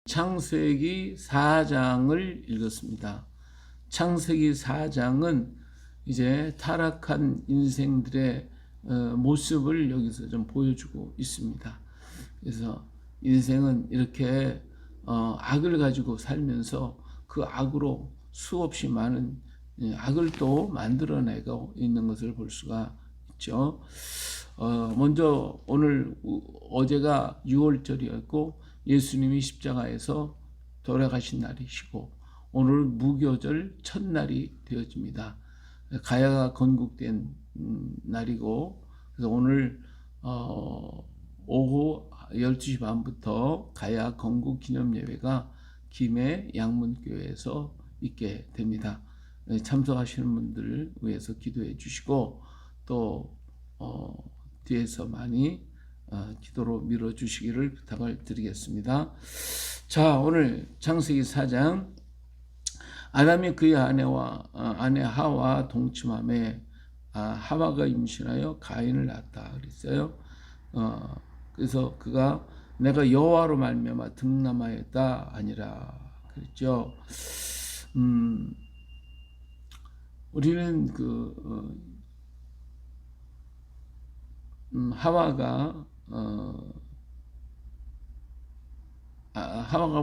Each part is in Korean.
창세기 4장을 읽었습니다. 창세기 4장은 이제 타락한 인생들의 모습을 여기서 좀 보여주고 있습니다. 그래서 인생은 이렇게 악을 가지고 살면서 그 악으로 수없이 많은 악을 또 만들어내고 있는 것을 볼 수가 있죠. 먼저 어제가 6월절이었고 예수님이 십자가에서 돌아가신 날이시고 오늘 무교절 첫날이 되어집니다. 가야가 건국된 날이고 그래서 오늘 오후 12시 반부터 가야 건국 기념 예배가 김해 양문교회에서 있게 됩니다. 참석하시는 분들을 위해서 기도해 주시고 또 뒤에서 많이 기도로 밀어주시기를 부탁을 드리겠습니다. 자, 오늘 창세기 4장 아담이 그의 아내 하와 동침함에 하와가 임신하여 가인을 낳았다 그랬어요. 그래서 그가 내가 여호와로 말미암아 등남하였다 아니라 그랬죠. 우리는 하와가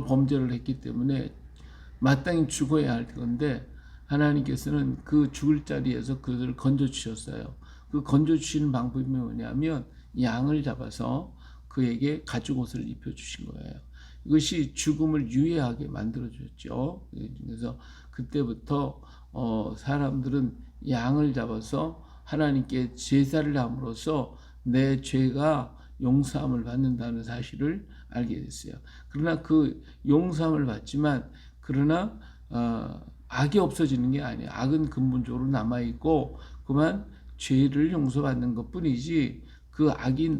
범죄를 했기 때문에 마땅히 죽어야 할 건데 하나님께서는 그 죽을 자리에서 그들을 건져 주셨어요. 그 건져 주시는 방법이 뭐냐면 양을 잡아서 그에게 가죽 옷을 입혀 주신 거예요. 이것이 죽음을 유예하게 만들어 줬죠. 그래서 그때부터 사람들은 양을 잡아서 하나님께 제사를 함으로써 내 죄가 용서함을 받는다는 사실을 알게 됐어요. 그러나 그 용서함을 받지만 그러나 악이 없어지는 게 아니에요. 악은 근본적으로 남아있고 그만 죄를 용서받는 것뿐이지 그 악이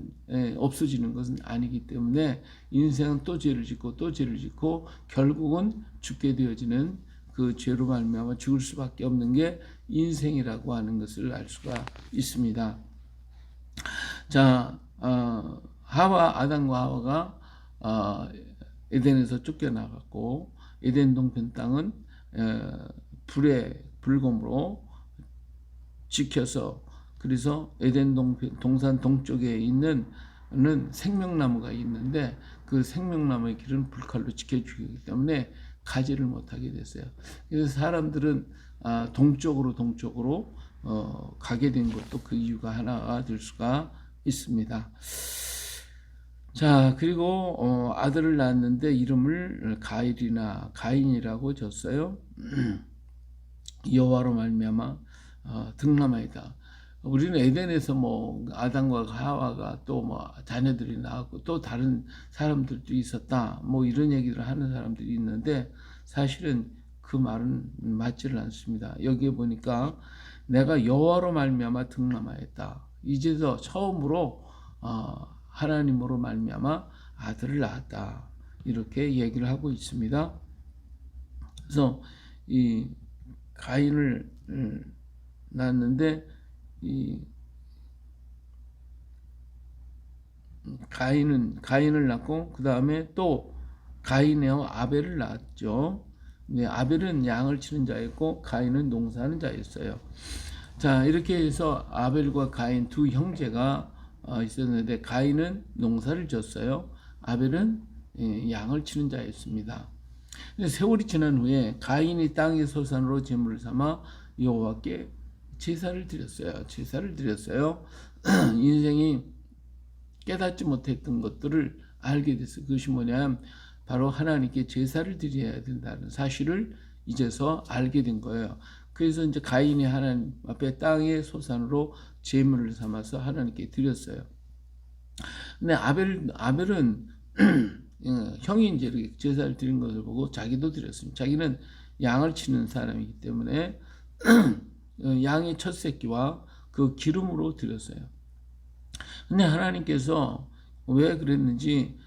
없어지는 것은 아니기 때문에 인생은 또 죄를 짓고 또 죄를 짓고 결국은 죽게 되어지는 그 죄로 말미암아 죽을 수밖에 없는 게 인생이라고 하는 것을 알 수가 있습니다. 자, 아담과 하와가 에덴에서 쫓겨나갔고 에덴 동편 땅은 불의 불검으로 지켜서 그래서 에덴 동산 동쪽에 있는 생명나무가 있는데 그 생명나무의 길은 불칼로 지켜주기 때문에 가지를 못하게 됐어요. 그래서 사람들은 동쪽으로 가게 된 것도 그 이유가 하나가 될 수가 있습니다. 자, 그리고 아들을 낳았는데 이름을 가인이라고 졌어요. 여호와로 말미암아 등남하이다. 우리는 에덴에서 아담과 하와가 또 자녀들이 나왔고 또 다른 사람들도 있었다. 이런 얘기를 하는 사람들이 있는데 사실은 그 말은 맞지를 않습니다. 여기에 보니까 내가 여호와로 말미암아 등남하였다. 이제서 처음으로 하나님으로 말미암아 아들을 낳았다. 이렇게 얘기를 하고 있습니다. 그래서 이 가인을 낳았는데 이 가인을 낳고 그 다음에 또 가인의 아벨을 낳았죠. 네, 아벨은 양을 치는 자였고 가인은 농사하는 자였어요. 자, 이렇게 해서 아벨과 가인 두 형제가 있었는데 가인은 농사를 졌어요. 아벨은 양을 치는 자였습니다. 세월이 지난 후에 가인이 땅의 소산으로 제물을 삼아 여호와께 제사를 드렸어요. 인생이 깨닫지 못했던 것들을 알게 됐어요. 그것이 뭐냐면 바로 하나님께 제사를 드려야 된다는 사실을 이제서 알게 된 거예요. 그래서 이제 가인이 하나님 앞에 땅의 소산으로 제물을 삼아서 하나님께 드렸어요. 근데 아벨은 형이 이제 이렇게 제사를 드린 것을 보고 자기도 드렸습니다. 자기는 양을 치는 사람이기 때문에 양의 첫 새끼와 그 기름으로 드렸어요. 근데 하나님께서 왜 그랬는지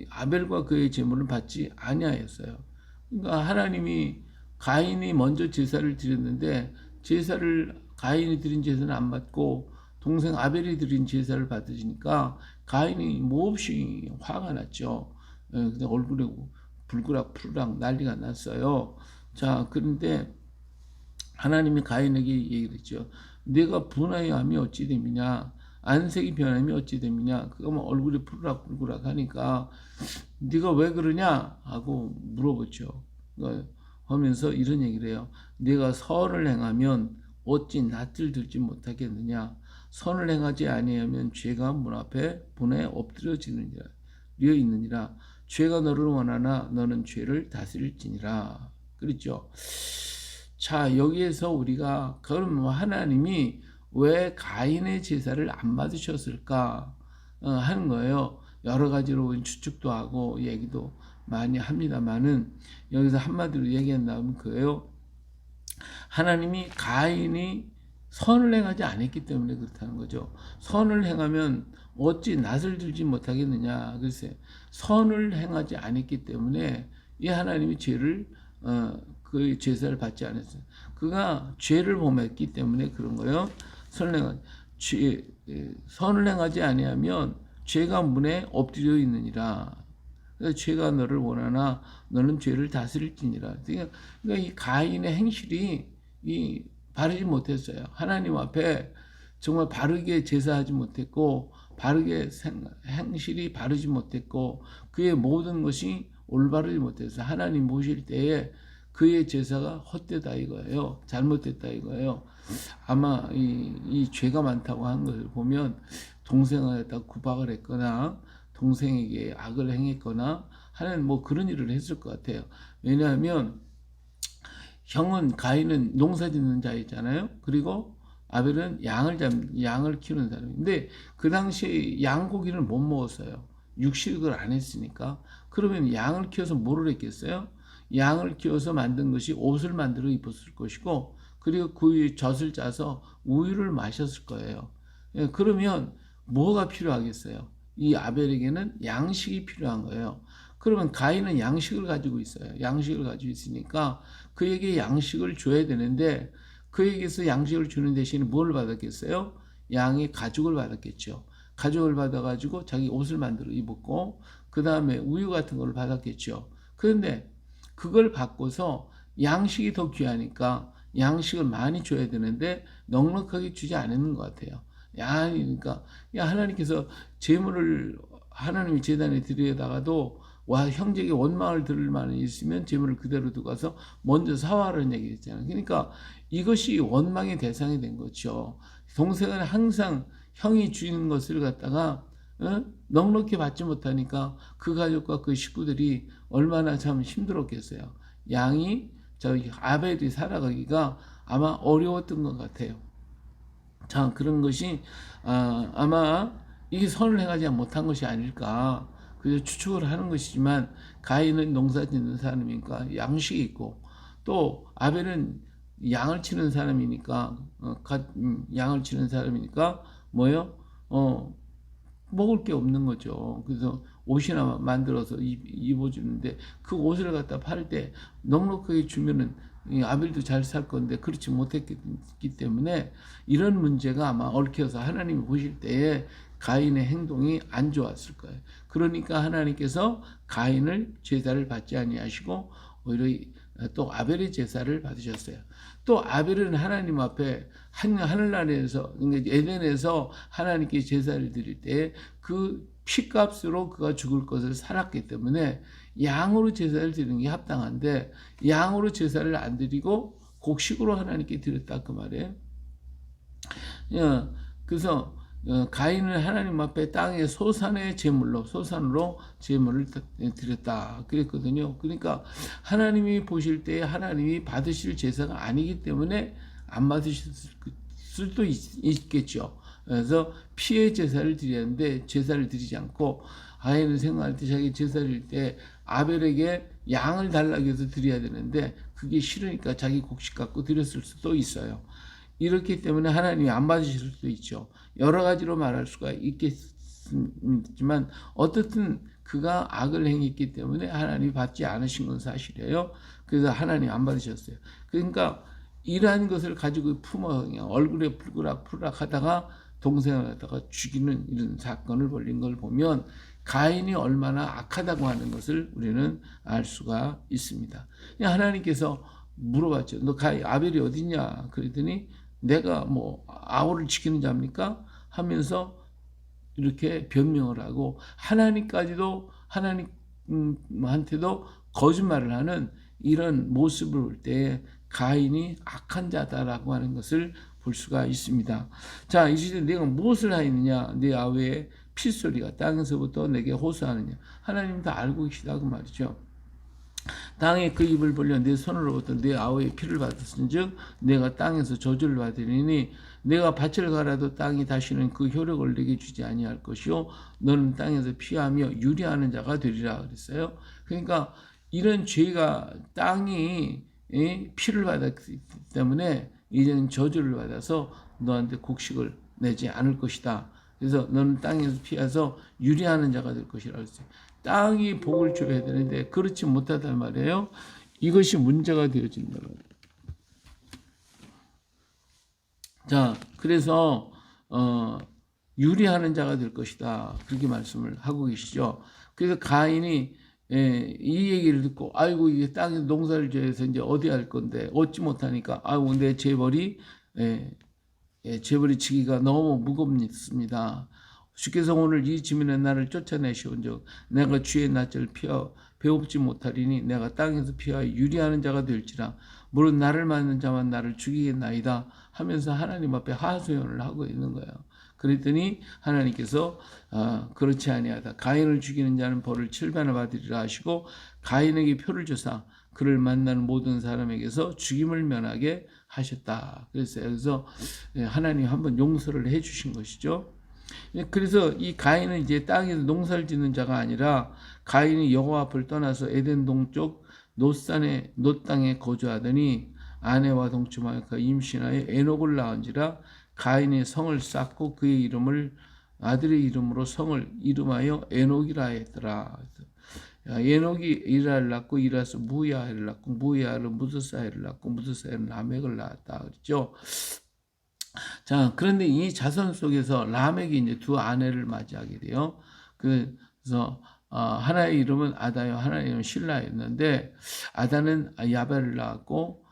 아벨과 그의 제물을 받지 아니하였어요. 그러니까 하나님이 가인이 먼저 제사를 드렸는데 가인이 드린 제사는 안 받고 동생 아벨이 드린 제사를 받으시니까 가인이 몹시 화가 났죠. 근데 얼굴에 불그락 푸르락 난리가 났어요. 자, 그런데 하나님이 가인에게 얘기를 했죠. 내가 분하여 함이 어찌 됨이냐, 안색이 변함이 어찌 됨이냐. 그거 뭐 얼굴이 푸르락 푸르락 하니까 네가 왜 그러냐 하고 물어보죠. 하면서 이런 얘기를 해요. 네가 선을 행하면 어찌 낯을 들지 못하겠느냐. 선을 행하지 아니하면 죄가 문 앞에 분에 엎드려지느니라. 려 있느니라. 죄가 너를 원하나 너는 죄를 다스릴지니라. 그렇죠. 자, 여기에서 우리가 그럼 하나님이 왜 가인의 제사를 안 받으셨을까 하는 거예요. 여러 가지로 추측도 하고 얘기도 많이 합니다만은 여기서 한마디로 얘기한다면 그예요. 하나님이 가인이 선을 행하지 않았기 때문에 그렇다는 거죠. 선을 행하면 어찌 낯을 들지 못하겠느냐. 글쎄, 선을 행하지 않았기 때문에 이 하나님이 죄를 그 제사를 받지 않았어요. 그가 죄를 범했기 때문에 그런 거예요. 선을 행하지 아니하면 죄가 문에 엎드려 있느니라. 그래서 죄가 너를 원하나 너는 죄를 다스릴지니라. 그러니까 이 가인의 행실이 바르지 못했어요. 하나님 앞에 정말 바르게 제사하지 못했고 바르게 행실이 바르지 못했고 그의 모든 것이 올바르지 못했어요. 하나님 모실 때에 그의 제사가 헛되다 이거예요. 잘못됐다 이거예요. 아마 이 죄가 많다고 하는 것을 보면 동생에다 구박을 했거나 동생에게 악을 행했거나 하는 뭐 그런 일을 했을 것 같아요. 왜냐하면 형은 가인은 농사 짓는 자였잖아요. 그리고 아벨은 양을 키우는 사람인데 그 당시에 양고기를 못 먹었어요. 육식을 안 했으니까. 그러면 양을 키워서 뭐를 했겠어요? 양을 키워서 만든 것이 옷을 만들어 입었을 것이고 그리고 그 젖을 짜서 우유를 마셨을 거예요. 그러면 뭐가 필요하겠어요? 이 아벨에게는 양식이 필요한 거예요. 그러면 가인은 양식을 가지고 있어요. 양식을 가지고 있으니까 그에게 양식을 줘야 되는데 그에게서 양식을 주는 대신에 뭘 받았겠어요? 양의 가죽을 받았겠죠. 가죽을 받아가지고 자기 옷을 만들어 입었고 그 다음에 우유 같은 걸 받았겠죠. 그런데 그걸 받고서 양식이 더 귀하니까 양식을 많이 줘야 되는데 넉넉하게 주지 않는 것 같아요. 그러니까 하나님께서 제물을 하나님이 제단에 드리다가도 형제에게 원망을 들을 만한 있으면 제물을 그대로 두고 가서 먼저 사와라는 얘기를 했잖아요. 그러니까 이것이 원망의 대상이 된 거죠. 동생은 항상 형이 주는 것을 갖다가 넉넉히 받지 못하니까 그 가족과 그 식구들이 얼마나 참 힘들었겠어요. 양이 아벨이 살아가기가 아마 어려웠던 것 같아요. 자, 그런 것이 아마 이게 선을 행하지 못한 것이 아닐까 그래서 추측을 하는 것이지만 가인은 농사 짓는 사람이니까 양식이 있고 또 아벨은 양을 치는 사람이니까 양을 치는 사람이니까 뭐요? 먹을 게 없는 거죠. 그래서 옷이나 만들어서 입어주는데 그 옷을 갖다 팔 때 넉넉하게 주면은 아벨도 잘 살 건데 그렇지 못했기 때문에 이런 문제가 아마 얽혀서 하나님이 보실 때에 가인의 행동이 안 좋았을 거예요. 그러니까 하나님께서 가인을 제사를 받지 아니하시고 오히려 또 아벨의 제사를 받으셨어요. 또 아벨은 하나님 앞에 하늘나라에서 에덴에서 하나님께 제사를 드릴 때 그 피값으로 그가 죽을 것을 살았기 때문에 양으로 제사를 드리는 게 합당한데 양으로 제사를 안 드리고 곡식으로 하나님께 드렸다 그 말이에요. 그래서 가인은 하나님 앞에 땅의 소산으로 제물을 드렸다 그랬거든요. 그러니까 하나님이 보실 때 하나님이 받으실 제사가 아니기 때문에 안 받으실 수도 있겠죠. 그래서 피의 제사를 드렸는데 제사를 드리지 않고 가인은 생각할 때 자기 제사를 드릴 때 아벨에게 양을 달라고 해서 드려야 되는데 그게 싫으니까 자기 곡식 갖고 드렸을 수도 있어요. 이렇기 때문에 하나님이 안 받으실 수도 있죠. 여러 가지로 말할 수가 있겠지만 어떻든 그가 악을 행했기 때문에 하나님이 받지 않으신 건 사실이에요. 그래서 하나님이 안 받으셨어요. 그러니까 이러한 것을 가지고 품어 그냥 얼굴에 푸르락 하다가 동생을 갖다가 죽이는 이런 사건을 벌린 걸 보면 가인이 얼마나 악하다고 하는 것을 우리는 알 수가 있습니다. 하나님께서 물어봤죠. 너 아벨이 어딨냐? 그랬더니 내가 뭐 아우를 지키는 자입니까? 하면서 이렇게 변명을 하고 하나님까지도 하나님한테도 거짓말을 하는 이런 모습을 볼 때 가인이 악한 자다라고 하는 것을 볼 수가 있습니다. 자, 이제 내가 무엇을 하였느냐? 내 아우의 피소리가 땅에서부터 내게 호소하느냐? 하나님 다 알고 계시다고 말이죠. 땅에 그 입을 벌려 내 손으로부터 내 아우의 피를 받았은즉 내가 땅에서 저주를 받으리니 내가 밭을 갈아도 땅이 다시는 그 효력을 내게 주지 아니할 것이요 너는 땅에서 피하며 유리하는 자가 되리라 그랬어요. 그러니까 이런 죄가 땅이 피를 받았기 때문에 이제는 저주를 받아서 너한테 곡식을 내지 않을 것이다. 그래서 너는 땅에서 피해서 유리하는 자가 될 것이라고 했어요. 땅이 복을 줘야 되는데 그렇지 못하단 말이에요. 이것이 문제가 되어진다 말이에요. 자, 그래서 유리하는 자가 될 것이다. 그렇게 말씀을 하고 계시죠. 그래서 가인이 이 얘기를 듣고 아이고 이게 땅에 농사를 지어서 이제 어디 할 건데 얻지 못하니까 아이고 내 재벌이 재벌이 지기가 너무 무겁습니다. 주께서 오늘 이 지면에 나를 쫓아내시온즉 내가 주의 낯을 피하 배웁지 못하리니 내가 땅에서 피하여 유리하는 자가 될지라 물론 나를 맞는 자만 나를 죽이겠나이다 하면서 하나님 앞에 하소연을 하고 있는 거예요. 그랬더니 하나님께서 그렇지 아니하다. 가인을 죽이는 자는 벌을 7배나 받으리라 하시고 가인에게 표를 주사 그를 만나는 모든 사람에게서 죽임을 면하게 하셨다. 그래서 하나님 한번 용서를 해주신 것이죠. 그래서 이 가인은 이제 땅에서 농사를 짓는 자가 아니라 가인이 여호와 앞을 떠나서 에덴 동쪽 노산의 노땅에 거주하더니 아내와 동침하여 그 임신하여 에녹을 낳은지라 가인의 성을 쌓고 그의 이름을 아들의 이름으로 성을 이름하여 에녹이라 했더라. 에녹이 이라를 낳고 이라서 무야를 낳고 무야를 무드사엘을 낳고 무드사엘은 라멕을 낳았다 그랬죠. 자, 그런데 이 자손 속에서 라멕이 이제 두 아내를 맞이하게 돼요. 그래서 하나의 이름은 아다요, 하나의 이름은 실라였는데 아다는 야벨을 낳았고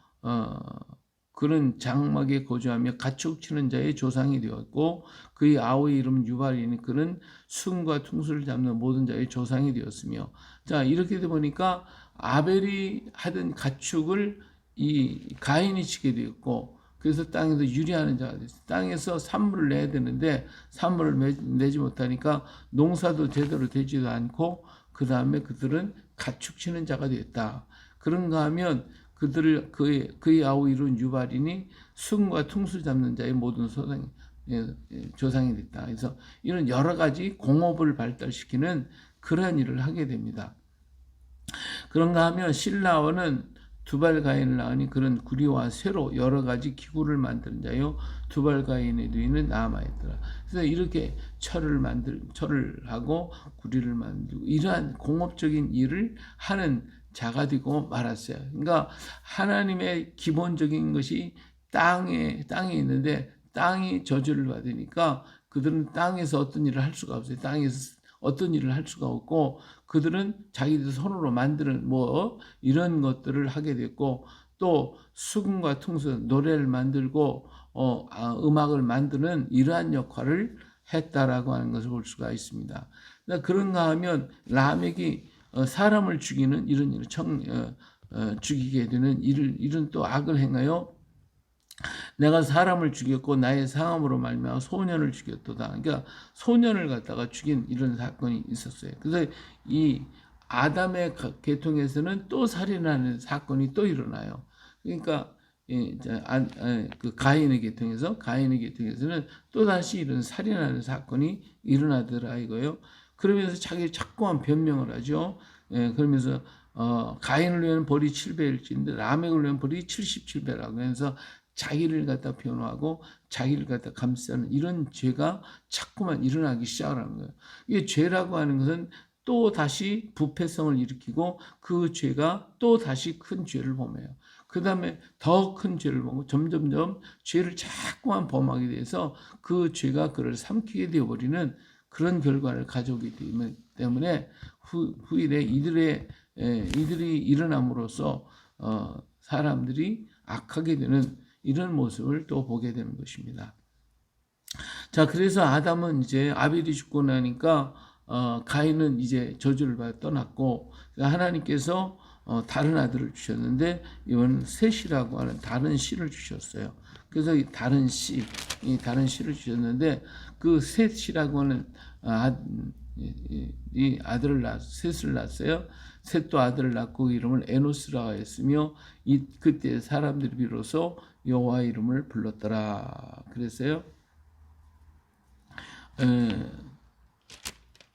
그는 장막에 거주하며 가축 치는 자의 조상이 되었고 그의 아우의 이름은 유발이니 그는 순과 퉁수를 잡는 모든 자의 조상이 되었으며 자 이렇게 되다 보니까 아벨이 하던 가축을 이 가인이 치게 되었고 그래서 땅에서 유리하는 자가 됐어요. 땅에서 산물을 내야 되는데 산물을 내지 못하니까 농사도 제대로 되지도 않고 그 다음에 그들은 가축 치는 자가 됐다. 그런가 하면 그들을 그의 아우 이룬 유발이니 순과 퉁수 잡는 자의 모든 조상이 됐다. 그래서 이런 여러 가지 공업을 발달시키는 그러한 일을 하게 됩니다. 그런가 하면 실라원은 두발가인을 낳으니 그런 구리와 쇠로 여러 가지 기구를 만드는 자요 두발가인의 누이는 남아있더라. 그래서 이렇게 철을 하고 구리를 만들고 이러한 공업적인 일을 하는 자가 되고 말았어요. 그러니까 하나님의 기본적인 것이 땅에 있는데 땅이 저주를 받으니까 그들은 땅에서 어떤 일을 할 수가 없어요. 땅에서 어떤 일을 할 수가 없고 그들은 자기들 손으로 만드는 뭐 이런 것들을 하게 됐고 또 수금과 퉁수 노래를 만들고 음악을 만드는 이러한 역할을 했다라고 하는 것을 볼 수가 있습니다. 그런가 하면 라멕이 사람을 죽이는 이런 일을 죽이게 되는 일은 또 악을 행하여 내가 사람을 죽였고 나의 상함으로 말미암아 소년을 죽였도다. 그러니까 소년을 갖다가 죽인 이런 사건이 있었어요. 그래서 이 아담의 계통에서는 또 살인하는 사건이 또 일어나요. 그러니까 그 가인의 계통에서는 또 다시 이런 살인하는 사건이 일어나더라 이거요. 그러면서 자기 자꾸만 변명을 하죠. 그러면서 가인을 위한 벌이 7배일진데 라멕을 위한 벌이 77배라고 해서 자기를 갖다 변호하고 자기를 갖다 감싸는 이런 죄가 자꾸만 일어나기 시작하는 거예요. 이게 죄라고 하는 것은 또 다시 부패성을 일으키고 그 죄가 또 다시 큰 죄를 범해요. 그 다음에 더 큰 죄를 범하고 점점점 죄를 자꾸만 범하게 돼서 그 죄가 그를 삼키게 되어버리는 그런 결과를 가져오기 때문에 후일에 이들이 일어남으로써 사람들이 악하게 되는 이런 모습을 또 보게 되는 것입니다. 자, 그래서 아담은 이제 아벨이 죽고 나니까 가인은 이제 저주를 받아 떠났고, 하나님께서 다른 아들을 주셨는데 이건 셋이라고 하는 다른 씨를 주셨어요. 그래서 이 다른 씨를 주셨는데 그 셋이라고 하는 이 아들을 셋을 낳았어요. 셋도 아들을 낳고 이름을 에노스라 했으며 그때 사람들이 비로소 여호와 이름을 불렀더라. 그랬어요.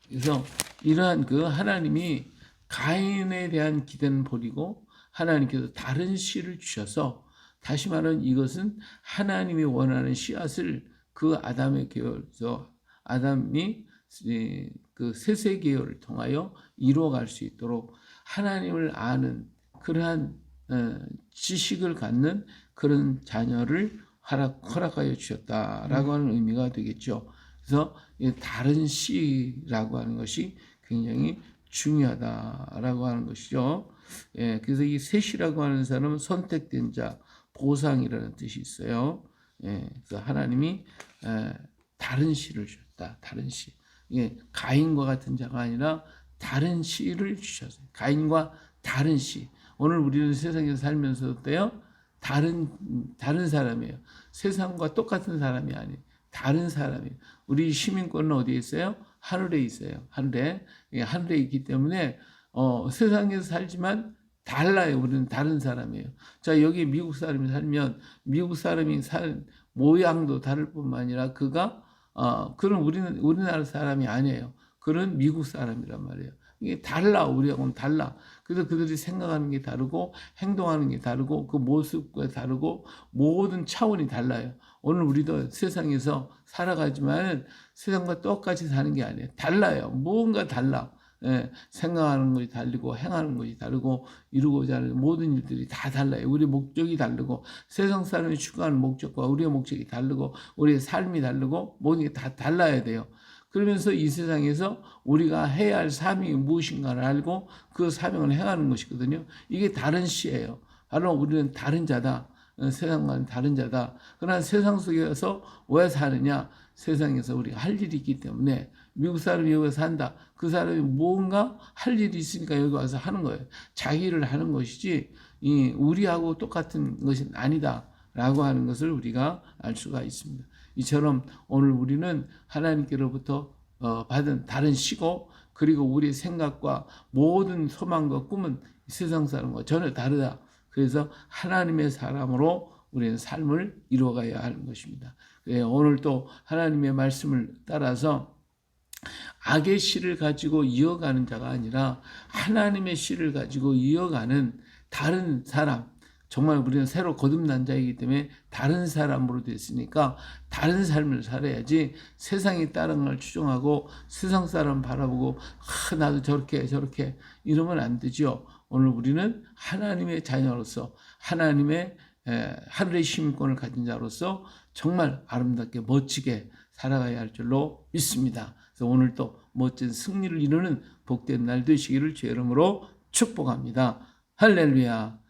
그래서 이러한 그 하나님이 가인에 대한 기대는 버리고 하나님께서 다른 씨를 주셔서, 다시 말하면 이것은 하나님이 원하는 씨앗을 그 아담의 계열에서 아담이 그 셋의 계열을 통하여 이루어갈 수 있도록 하나님을 아는 그러한 지식을 갖는 그런 자녀를 허락하여 주셨다라고 하는 의미가 되겠죠. 그래서 다른 씨라고 하는 것이 굉장히 중요하다라고 하는 것이죠. 그래서 이 셋이라고 하는 사람은 선택된 자, 보상이라는 뜻이 있어요. 그래서 하나님이 다른 씨를 주셨다. 다른 씨. 가인과 같은 자가 아니라 다른 씨를 주셨어요. 가인과 다른 씨. 오늘 우리는 세상에서 살면서 어때요? 다른 사람이에요. 세상과 똑같은 사람이 아니에요. 다른 사람이에요. 우리 시민권은 어디에 있어요? 하늘에 있어요. 하늘에 있기 때문에 세상에서 살지만 달라요. 우리는 다른 사람이에요. 자, 여기 미국 사람이 살면 미국 사람이 살 모양도 다를 뿐만 아니라 그는 우리나라 사람이 아니에요. 그는 미국 사람이란 말이에요. 이게 달라. 우리하고는 달라. 그래서 그들이 생각하는 게 다르고 행동하는 게 다르고 그 모습과 다르고 모든 차원이 달라요. 오늘 우리도 세상에서 살아가지만 세상과 똑같이 사는 게 아니에요. 달라요. 뭔가 달라. 생각하는 것이 다르고 행하는 것이 다르고 이루고자 하는 모든 일들이 다 달라요. 우리의 목적이 다르고 세상 사람이 추구하는 목적과 우리의 목적이 다르고 우리의 삶이 다르고 모든 게 다 달라야 돼요. 그러면서 이 세상에서 우리가 해야 할 사명이 무엇인가를 알고 그 사명을 행하는 것이거든요. 이게 다른 씨예요. 바로 우리는 다른 자다. 세상과는 다른 자다. 그러나 세상 속에서 왜 사느냐? 세상에서 우리가 할 일이 있기 때문에. 미국 사람이 여기 산다. 그 사람이 뭔가 할 일이 있으니까 여기 와서 하는 거예요. 자기 일을 하는 것이지 우리하고 똑같은 것은 아니다 라고 하는 것을 우리가 알 수가 있습니다. 이처럼 오늘 우리는 하나님께로부터 받은 다른 씨고, 그리고 우리의 생각과 모든 소망과 꿈은 세상 사람과 전혀 다르다. 그래서 하나님의 사람으로 우리는 삶을 이루어가야 하는 것입니다. 오늘 또 하나님의 말씀을 따라서 악의 씨를 가지고 이어가는 자가 아니라 하나님의 씨를 가지고 이어가는 다른 사람, 정말 우리는 새로 거듭난 자이기 때문에 다른 사람으로 됐으니까 다른 삶을 살아야지 세상이 다른 걸 추종하고 세상 사람 바라보고 나도 저렇게 이러면 안 되죠. 오늘 우리는 하나님의 자녀로서 하나님의 하늘의 시민권을 가진 자로서 정말 아름답게 멋지게 살아가야 할 줄로 믿습니다. 그래서 오늘 또 멋진 승리를 이루는 복된 날 되시기를 주의 이름으로 축복합니다. 할렐루야.